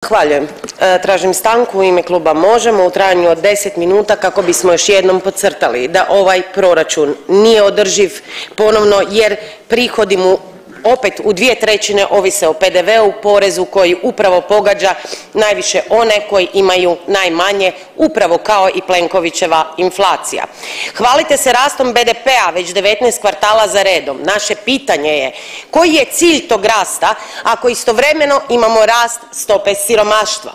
Zahvaljujem. Tražim stanku u ime kluba Možemo u trajanju od 10 minuta kako bismo još jednom podcrtali da ovaj proračun nije održiv ponovno jer prihodi mu opet u 2/3 ovise o PDV-u, porezu koji upravo pogađa najviše one koji imaju najmanje, upravo kao i Plenkovićeva inflacija. Hvalite se rastom BDP-a već 19 kvartala za redom. Naše pitanje je koji je cilj tog rasta ako istovremeno imamo rast stope siromaštva?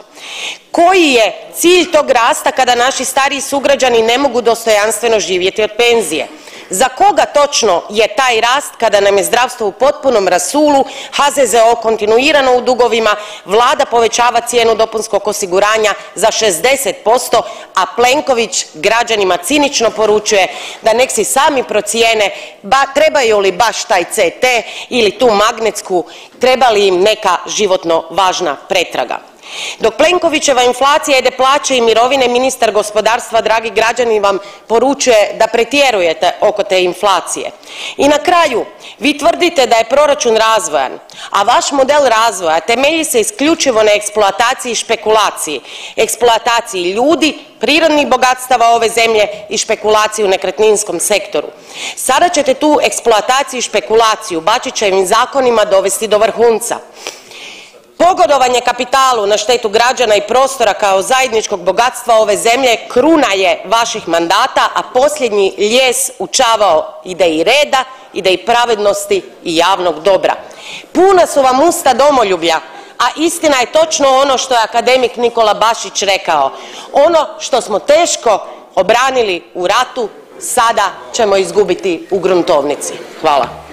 Koji je cilj tog rasta kada naši stariji sugrađani ne mogu dostojanstveno živjeti od penzije? Za koga točno je taj rast kada nam je zdravstvo u potpunom rasulu, HZZO kontinuirano u dugovima, Vlada povećava cijenu dopunskog osiguranja za 60%, a Plenković građanima cinično poručuje da nek si sami procijene trebaju li baš taj CT ili tu magnetsku, treba li im neka životno važna pretraga. Dok Plenkovićeva inflacija jede plaće i mirovine, ministar gospodarstva, dragi građani, vam poručuje da pretjerujete oko te inflacije. I na kraju, vi tvrdite da je proračun razvojan, a vaš model razvoja temelji se isključivo na eksploataciji i špekulaciji. Eksploataciji ljudi, prirodnih bogatstava ove zemlje i špekulaciji u nekretninskom sektoru. Sada ćete tu eksploataciju i špekulaciju Bačićevim zakonima dovesti do vrhunca. Pogodovanje kapitalu na štetu građana i prostora kao zajedničkog bogatstva ove zemlje kruna je vaših mandata, a posljednji lijes u čavao ideji reda, ideji pravednosti i javnog dobra. Puna su vam usta domoljublja, a istina je točno ono što je akademik Nikola Bašić rekao. Ono što smo teško obranili u ratu, sada ćemo izgubiti u gruntovnici. Hvala.